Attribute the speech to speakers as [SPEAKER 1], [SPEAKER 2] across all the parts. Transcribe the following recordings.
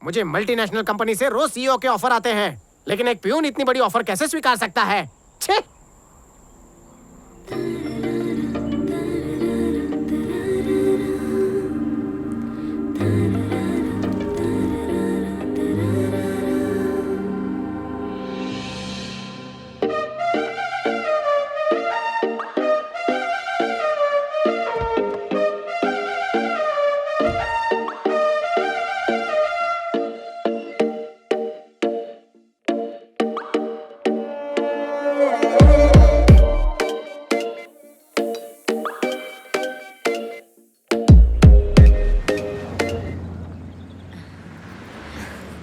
[SPEAKER 1] मुझे multinational company से रोज CEO के ऑफर आते हैं, लेकिन एक प्यून इतनी बड़ी ऑफर कैसे स्वीकार सकता है? छे!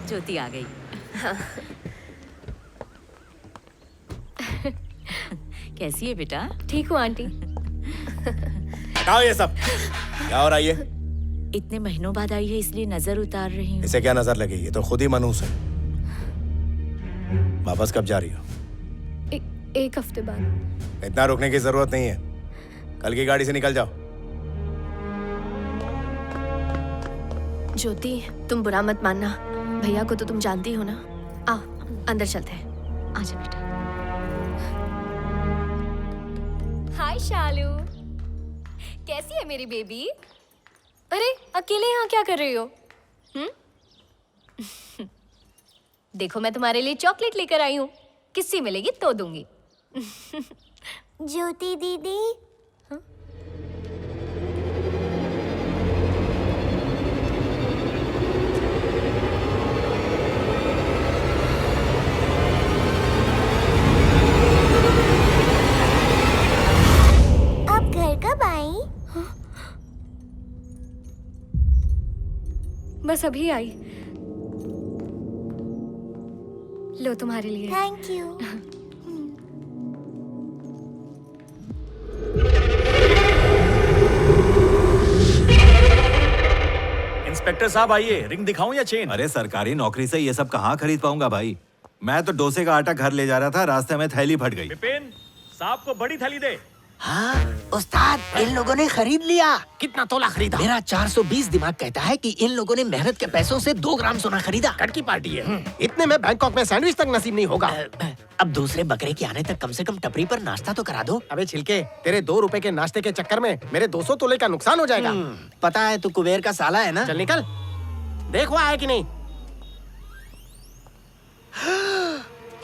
[SPEAKER 2] ज्योति आ गई। कैसी है बेटा?
[SPEAKER 3] ठीक हूँ आंटी।
[SPEAKER 4] हटाओ ये सब। क्या हो रहा है ये?
[SPEAKER 2] इतने महीनों बाद आई है इसलिए नजर उतार रही हूँ।
[SPEAKER 4] इसे क्या नजर लगेगी? ये तो खुद ही मनहूस है। वापस कब जा रही हो?
[SPEAKER 3] एक हफ्ते बाद।
[SPEAKER 4] इतना रुकने की जरूरत नहीं है, कल की गाड़ी से निकल जाओ।
[SPEAKER 3] ज्योति, तुम बुरा मत मानना, भैया को तो तुम जानती हो ना। आओ अंदर चलते हैं।
[SPEAKER 2] आजा बेटा।
[SPEAKER 3] हाय शालू, कैसी है मेरी बेबी? अरे अकेले यहाँ क्या कर रही हो? देखो मैं तुम्हारे लिए चॉकलेट लेकर आई हूँ, किससे मिलेगी तो दूंगी।
[SPEAKER 5] ज्योति दीदी, आप घर कब आई?
[SPEAKER 3] बस अभी आई। लो तुम्हारे लिए।
[SPEAKER 5] Thank you.
[SPEAKER 6] इंस्पेक्टर साहब आइए, रिंग दिखाऊं या चेन?
[SPEAKER 7] अरे सरकारी नौकरी से ये सब कहाँ खरीद पाऊंगा भाई। मैं तो डोसे का आटा घर ले जा रहा था, रास्ते में थैली फट गई।
[SPEAKER 6] विपिन, साहब को बड़ी थैली दे।
[SPEAKER 8] हाँ उस्ताद, इन लोगों ने खरीद लिया।
[SPEAKER 1] कितना तोला खरीदा?
[SPEAKER 8] मेरा 420 दिमाग कहता है कि इन लोगों ने मेहनत के पैसों से 2 ग्राम सोना खरीदा।
[SPEAKER 1] कट की पार्टी है। इतने में बैंकॉक में सैंडविच तक नसीब नहीं होगा।
[SPEAKER 8] अब दूसरे बकरे के आने तक कम से कम टपरी पर नाश्ता तो करा दो।
[SPEAKER 1] अबे छिलके, तेरे 2 रुपए के नाश्ते के चक्कर में मेरे 200 तोले का नुकसान हो जाएगा।
[SPEAKER 8] पता है तू कुबेर का साला है ना।
[SPEAKER 1] चल निकल, देख हुआ है कि नहीं।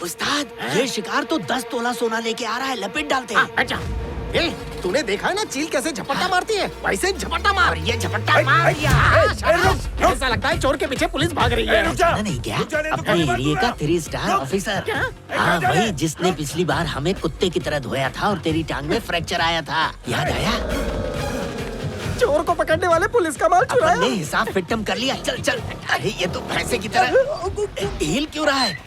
[SPEAKER 8] उस्ताद, ये शिकार तो 10 तोला सोना लेके आ रहा है, लपेट डालते हैं।
[SPEAKER 1] अच्छा, ए, तूने देखा है ना चील कैसे झपट्टा मारती है, वैसे झपट्टा मार।
[SPEAKER 8] और ये झपट्टा मार दिया।
[SPEAKER 1] ऐसा लगता है चोर के पीछे पुलिस भाग रही है।
[SPEAKER 8] सुना नहीं क्या? अपने एरिया का 3 स्टार ऑफिसर। हाँ वही जिसने पिछली बार हमें कुत्ते की तरह धोया था और तेरी टांग में फ्रैक्चर आया था, याद आया?
[SPEAKER 1] चोर को पकड़ने वाले पुलिस का माल चुराया।
[SPEAKER 8] अपने हिसाब फिटम कर लिया। चल चल। अरे ये तो भैंसे की तरह हिल क्यों रहा है?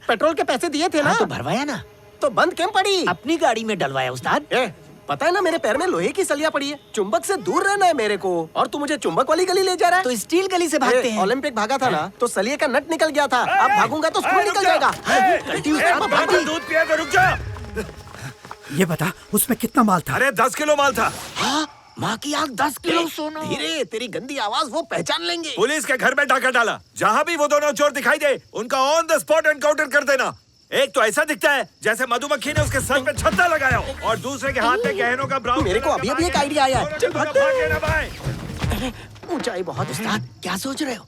[SPEAKER 1] पेट्रोल के पैसे दिए थे ना,
[SPEAKER 8] तो भरवाया ना।
[SPEAKER 1] तो बंद क्यों पड़ी?
[SPEAKER 8] अपनी गाड़ी में डलवाया उस्ताद।
[SPEAKER 1] पता है ना मेरे पैर में लोहे की सलिया पड़ी है। चुंबक से दूर रहना है मेरे को, और तू मुझे चुंबक वाली गली ले जा रहा है।
[SPEAKER 8] तो स्टील गली से भागते हैं।
[SPEAKER 1] ओलंपिक भागा था ना, तो सलिए का नट निकल गया था। अब भागूंगा तो स्क्रू निकल जाएगा।
[SPEAKER 6] दूध पिया तो रुक जा।
[SPEAKER 9] ये बता उसमें कितना माल था?
[SPEAKER 6] अरे 10 किलो माल था।
[SPEAKER 8] हाँ, माँ की आँख 10 किलो सोना।
[SPEAKER 1] धीरे, तेरी गंदी आवाज वो पहचान लेंगे।
[SPEAKER 6] पुलिस के घर में डाका डाला, जहाँ भी वो दोनों चोर दिखाई दे उनका ऑन द स्पॉट एनकाउंटर कर देना। एक तो ऐसा दिखता है जैसे मधुमक्खी ने उसके सर पे छत्ता लगाया हो, और दूसरे के हाथ में गहनों का ब्राउन।
[SPEAKER 1] मेरे को अभी अभी एक आइडिया आया है। चल भागते। ऊंचाई बहुत।
[SPEAKER 8] उस्ताद क्या सोच रहे हो?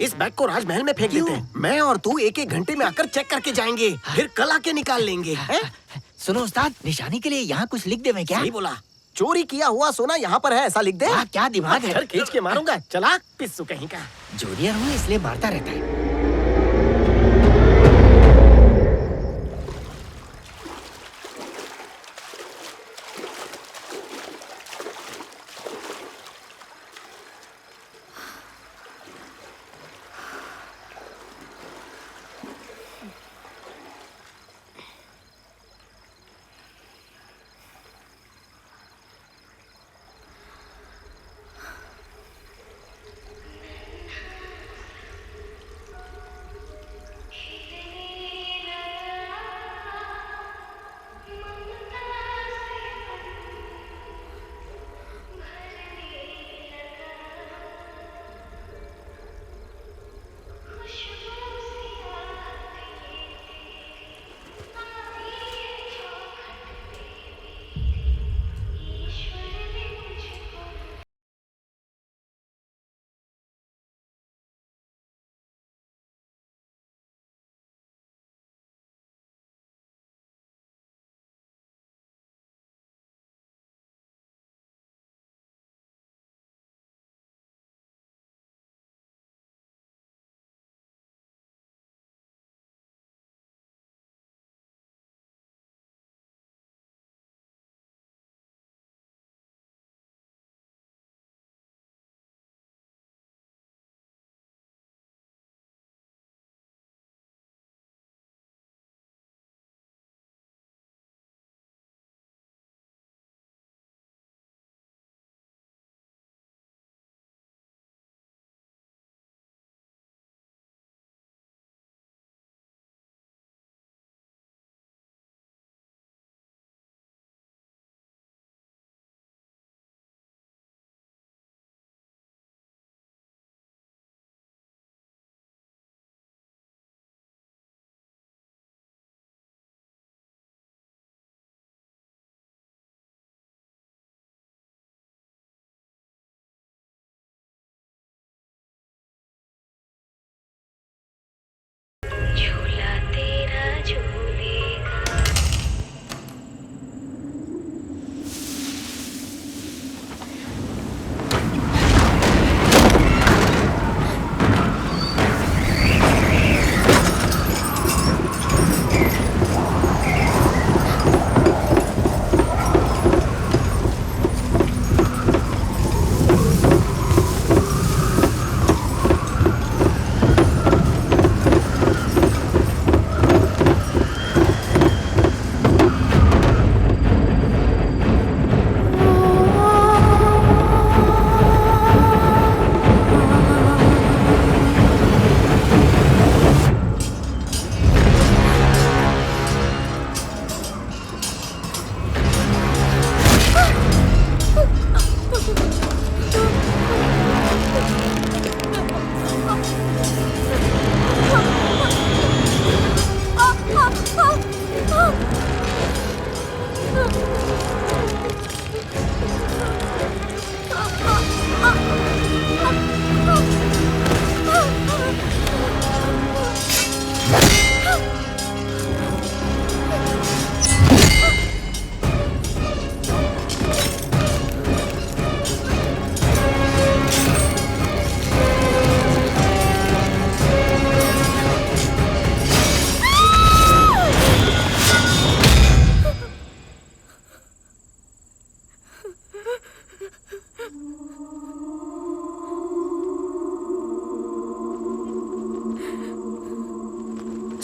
[SPEAKER 1] इस बैग को राजमहल में फेंक देते हैं। मैं और तू 1-1 घंटे में आकर चेक करके जाएंगे, फिर कल आके निकाल लेंगे।
[SPEAKER 8] सुनो उस्ताद, निशानी के लिए यहाँ कुछ लिख दे। मैं क्या
[SPEAKER 1] सही बोला, चोरी किया हुआ सोना यहाँ पर है, ऐसा लिख दे।
[SPEAKER 8] क्या दिमाग है?
[SPEAKER 1] खींच के मारूंगा। चला पिस्सू कहीं का।
[SPEAKER 8] जूनियर हूँ इसलिए मारता रहता है।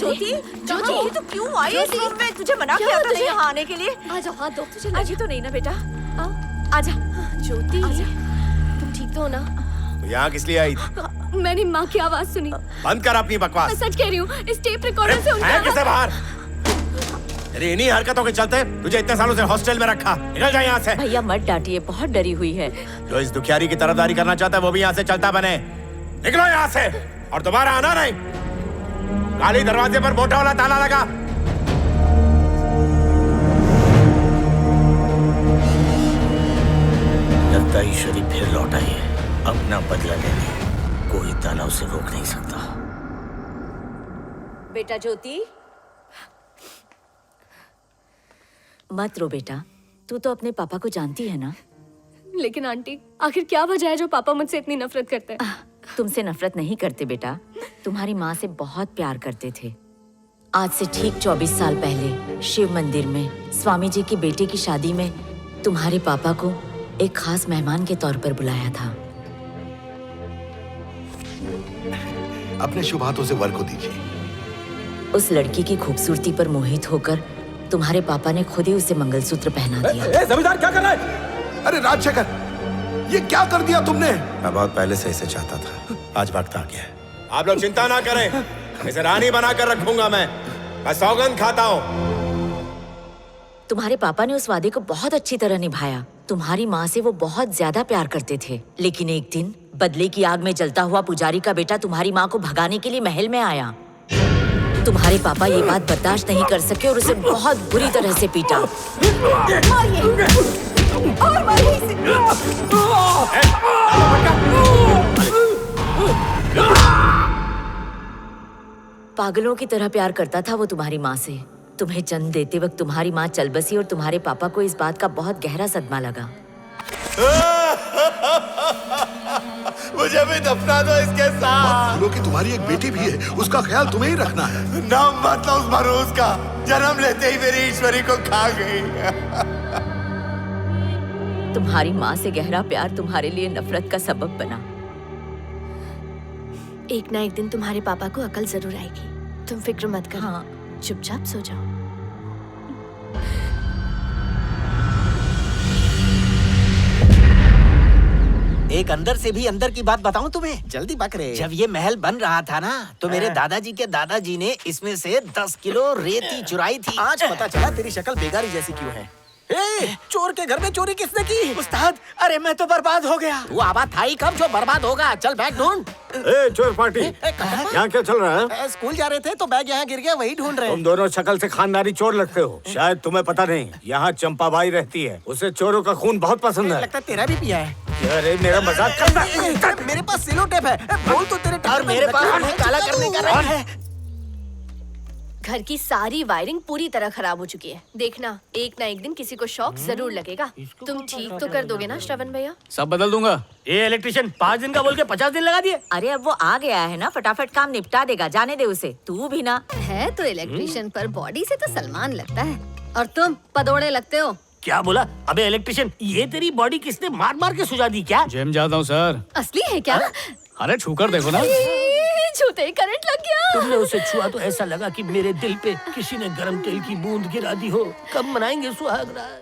[SPEAKER 2] ज्योति ज्योति ये तो क्यों आई इस रूम में? तुझे मना किया था ना यहाँ आने के लिए।
[SPEAKER 3] आ जाओ, हाथ दो। तुझे
[SPEAKER 2] आज ही तो नहीं ना बेटा, आजा।
[SPEAKER 3] ज्योति, तुम ठीक तो हो ना?
[SPEAKER 4] यहाँ किस लिए आई थी?
[SPEAKER 3] मैंने माँ की आवाज सुनी।
[SPEAKER 4] बंद कर अपनी बकवास।
[SPEAKER 3] मैं सच कह रही हूँ, इस टेप रिकॉर्डर से उनकी
[SPEAKER 4] किसे बाहर? तेरी इन्हीं हरकतों के चलते तुझे इतने सालों से हॉस्टल में रखा। निकल जा यहाँ से।
[SPEAKER 2] भैया मत डांटिए, बहुत डरी हुई है।
[SPEAKER 4] जो इस दुखियारी की तरफदारी करना चाहता है वो भी यहाँ से चलता बने। निकलो यहाँ से और दोबारा आना नहीं। काली दरवाजे पर मोटा वाला ताला लगा।
[SPEAKER 8] लगता ईश्वरी फिर लौट आई है अपना बदला लेने। कोई ताला उसे रोक नहीं सकता।
[SPEAKER 2] बेटा ज्योति, मत रो बेटा, तू तो अपने पापा को जानती है ना।
[SPEAKER 3] लेकिन आंटी, आखिर क्या वजह है जो पापा मुझसे इतनी नफरत करते हैं?
[SPEAKER 2] तुमसे नफरत नहीं करते बेटा, तुम्हारी माँ से बहुत प्यार करते थे। आज से ठीक 24 साल पहले शिव मंदिर में स्वामी जी की बेटे की शादी में तुम्हारे पापा को एक खास मेहमान के तौर पर बुलाया था।
[SPEAKER 10] अपने शुभ हाथों से वर को दीजिए।
[SPEAKER 2] उस लड़की की खूबसूरती पर मोहित होकर तुम्हारे पापा ने खुद ही उसे मंगलसूत्र पहना दिया।
[SPEAKER 6] जमींदार क्या कर रहा है?
[SPEAKER 10] अरे राजशेखर, ये क्या कर दिया तुमने?
[SPEAKER 4] मैं बहुत पहले से इसे चाहता था, आज वक्त आ गया है। आप लोग चिंता ना करें, इसे रानी बनाकर रखूंगा मैं सौगंध खाता हूँ।
[SPEAKER 2] तुम्हारे पापा ने उस वादे को बहुत अच्छी तरह निभाया। तुम्हारी माँ से वो बहुत ज्यादा प्यार करते थे। लेकिन एक दिन बदले की आग में जलता हुआ पुजारी का बेटा तुम्हारी माँ को भगाने के लिए महल में आया। तुम्हारे पापा ये बात बर्दाश्त नहीं कर सके और उसे बहुत बुरी तरह से पीटा। पागलों की तरह प्यार करता था वो तुम्हारी माँ से। तुम्हें जन्म देते वक्त तुम्हारी माँ चल बसी और तुम्हारे पापा को इस बात का बहुत गहरा सदमा लगा।
[SPEAKER 4] मुझे भी दफना दो इसके साथ।
[SPEAKER 10] भूलो कि तुम्हारी एक बेटी भी है, उसका ख्याल तुम्हें ही रखना है।
[SPEAKER 4] नाम मत लो उस भरोस का, जन्म लेते ही मेरी ईश्वरी को खा गई।
[SPEAKER 2] तुम्हारी माँ से गहरा प्यार तुम्हारे लिए नफरत का सबब बना।
[SPEAKER 3] एक ना एक दिन तुम्हारे पापा को अकल जरूर आएगी, तुम फिक्र मत करो।
[SPEAKER 2] हाँ।
[SPEAKER 3] चुपचाप सो जाओ।
[SPEAKER 8] एक अंदर से भी अंदर की बात बताऊं तुम्हें?
[SPEAKER 1] जल्दी बकरे।
[SPEAKER 8] जब ये महल बन रहा था ना, तो मेरे दादाजी के दादाजी ने इसमें से 10 किलो रेती चुराई थी।
[SPEAKER 1] आज पता चला तेरी शक्ल बेगारी जैसी क्यों है। चोर के घर में चोरी किसने की?
[SPEAKER 8] उस्ताद, अरे मैं तो बर्बाद हो गया।
[SPEAKER 1] तू आवाज था ही कब जो बर्बाद होगा। चल बैग ढूंढ।
[SPEAKER 6] चोर पार्टी, यहाँ क्या चल रहा है?
[SPEAKER 1] स्कूल जा रहे थे तो बैग यहाँ गिर गया, वही ढूंढ रहे
[SPEAKER 6] तुम दोनों शक्ल से खानदानी चोर लगते हो। शायद तुम्हें पता नहीं, यहाँ चंपाबाई रहती है, उसे चोरों का खून बहुत पसंद है।
[SPEAKER 1] लगता है तेरा भी पिया है।
[SPEAKER 6] अरे मेरा मजाक करना।
[SPEAKER 1] मेरे पास सिलो टेप है, बोल तो तेरे
[SPEAKER 8] और मेरे पास उन्हें काला करने का रंग है।
[SPEAKER 3] घर की सारी वायरिंग पूरी तरह खराब हो चुकी है। देखना, एक ना एक दिन किसी को शॉक जरूर लगेगा। तुम ठीक तो कर दोगे ना श्रवण भैया?
[SPEAKER 11] सब बदल दूंगा। ये इलेक्ट्रिशियन 5 दिन का बोल के 50 दिन लगा दिए।
[SPEAKER 2] अरे अब वो आ गया है ना, फटाफट काम निपटा देगा, जाने दे उसे। तू भी ना
[SPEAKER 3] है तो इलेक्ट्रिशियन, पर बॉडी से तो सलमान लगता है और तुम पदोड़े लगते हो।
[SPEAKER 11] क्या बोला? अबे इलेक्ट्रिशियन, ये तेरी बॉडी किसने मार मार के सुझा दी क्या?
[SPEAKER 9] जिम जाता हूँ सर।
[SPEAKER 3] असली है क्या?
[SPEAKER 9] अरे छूकर देखो ना।
[SPEAKER 3] छूते ही करंट लग गया।
[SPEAKER 11] तुमने उसे छुआ तो ऐसा लगा कि मेरे दिल पे किसी ने गरम तेल की बूंद गिरा दी हो। कब मनाएंगे सुहागरात?